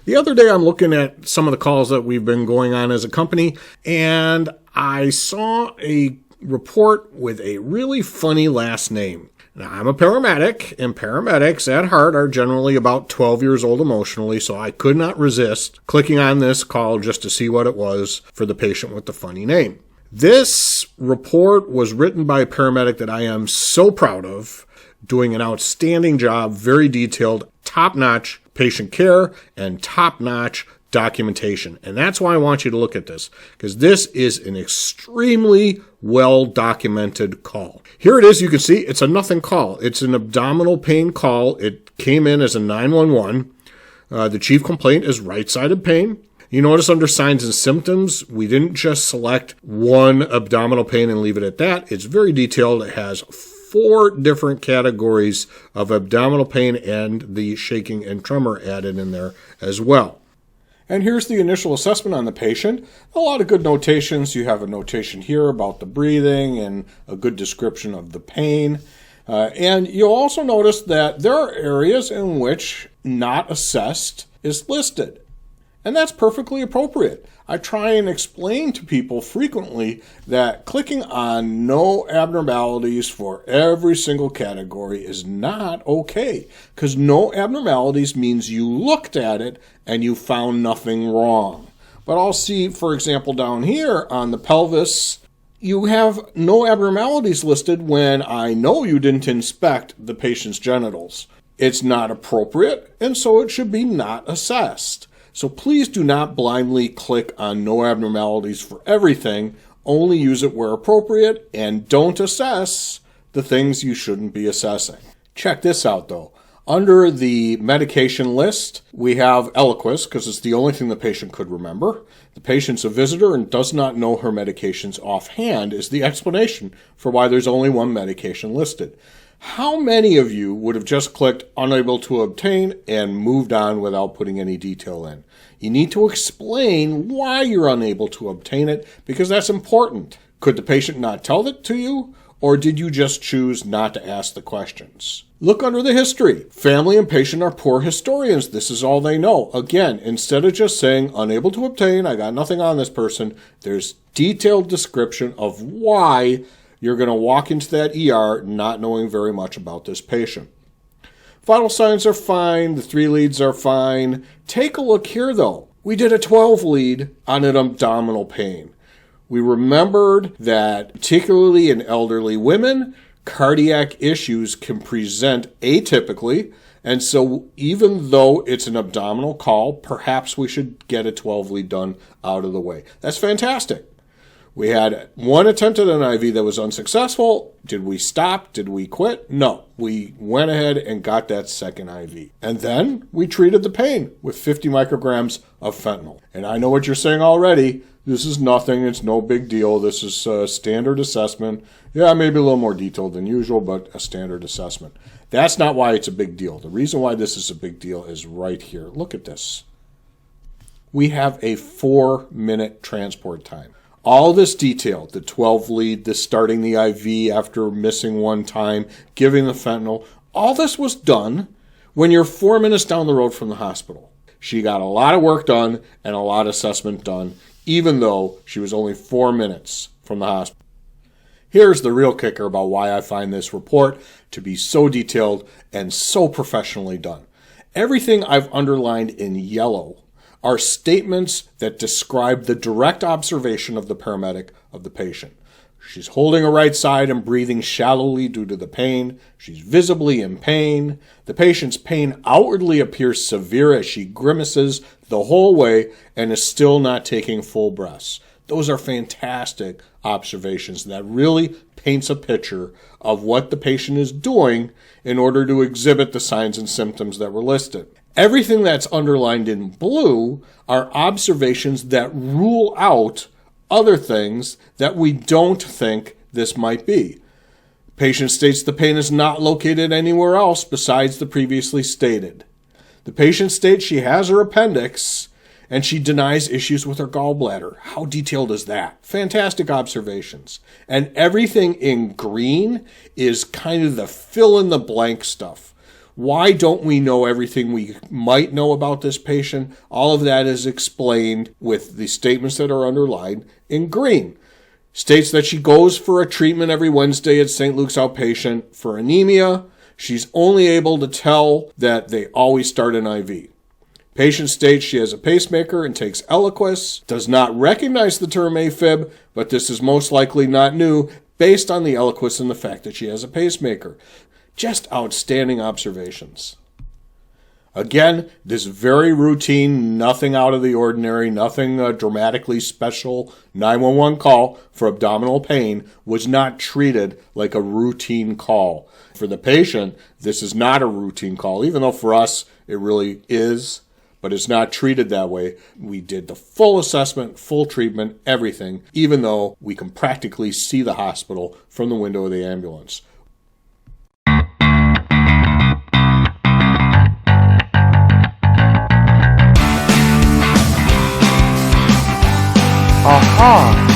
The other day I'm looking at some of the calls that we've been going on as a company, and I saw a report with a really funny last name. Now, I'm a paramedic, and paramedics at heart are generally about 12 years old emotionally, so I could not resist clicking on this call just to see what it was for the patient with the funny name. This report was written by a paramedic that I am so proud of, doing an outstanding job, very detailed, top-notch patient care and top-notch documentation. And that's why I want you to look at this, because this is an extremely well-documented call. Here it is. You can see it's a nothing call. It's an abdominal pain call. It came in as a 911. The chief complaint is right-sided pain. You notice under signs and symptoms, we didn't just select one abdominal pain and leave it at that. It's very detailed. It has 4 different categories of abdominal pain and the shaking and tremor added in there as well. And here's the initial assessment on the patient. A lot of good notations. You have a notation here about the breathing and a good description of the pain. And you'll also notice that there are areas in which not assessed is listed. And that's perfectly appropriate. I try and explain to people frequently that clicking on no abnormalities for every single category is not okay, because no abnormalities means you looked at it and you found nothing wrong. But I'll see, for example, down here on the pelvis, you have no abnormalities listed when I know you didn't inspect the patient's genitals. It's not appropriate, and so it should be not assessed. So please do not blindly click on no abnormalities for everything. Only use it where appropriate, and don't assess the things you shouldn't be assessing. Check this out though. Under the medication list, we have Eliquis, because it's the only thing the patient could remember. The patient's a visitor and does not know her medications offhand is the explanation for why there's only one medication listed. How many of you would have just clicked unable to obtain and moved on without putting any detail in? You need to explain why you're unable to obtain it, because that's important. Could the patient not tell it to you, or did you just choose not to ask the questions? Look under the history. Family and patient are poor historians. This is all they know. Again, instead of just saying unable to obtain, I got nothing on this person, there's detailed description of why you're going to walk into that ER not knowing very much about this patient. Vital signs are fine. The 3 leads are fine. Take a look here, though. We did a 12 lead on an abdominal pain. We remembered that, particularly in elderly women, cardiac issues can present atypically. And so even though it's an abdominal call, perhaps we should get a 12 lead done out of the way. That's fantastic. We had one attempt at an IV that was unsuccessful. Did we stop? Did we quit? No. We went ahead and got that second IV. And then we treated the pain with 50 micrograms of fentanyl. And I know what you're saying already. This is nothing. It's no big deal. This is a standard assessment. Yeah, maybe a little more detailed than usual, but a standard assessment. That's not why it's a big deal. The reason why this is a big deal is right here. Look at this. We have a 4-minute transport time. All this detail, the 12 lead, the starting the IV after missing one time, giving the fentanyl, all this was done when you're 4 minutes down the road from the hospital. She got a lot of work done and a lot of assessment done, even though she was only 4 minutes from the hospital. Here's the real kicker about why I find this report to be so detailed and so professionally done. Everything I've underlined in yellow are statements that describe the direct observation of the paramedic of the patient. She's holding her right side and breathing shallowly due to the pain. She's visibly in pain. The patient's pain outwardly appears severe as she grimaces the whole way and is still not taking full breaths. Those are fantastic observations. That really paints a picture of what the patient is doing in order to exhibit the signs and symptoms that were listed. Everything that's underlined in blue are observations that rule out other things that we don't think this might be. Patient states the pain is not located anywhere else besides the previously stated. The patient states she has her appendix and she denies issues with her gallbladder. How detailed is that? Fantastic observations. And everything in green is kind of the fill-in-the-blank stuff. Why don't we know everything we might know about this patient? All of that is explained with the statements that are underlined in green. States that she goes for a treatment every Wednesday at St. Luke's Outpatient for anemia. She's only able to tell that they always start an IV. Patient states she has a pacemaker and takes Eliquis, does not recognize the term AFib, but this is most likely not new based on the Eliquis and the fact that she has a pacemaker. Just outstanding observations. Again, this very routine, nothing out of the ordinary, nothing dramatically special 911 call for abdominal pain was not treated like a routine call. For the patient, this is not a routine call, even though for us it really is, but it's not treated that way. We did the full assessment, full treatment, everything, even though we can practically see the hospital from the window of the ambulance. Aha!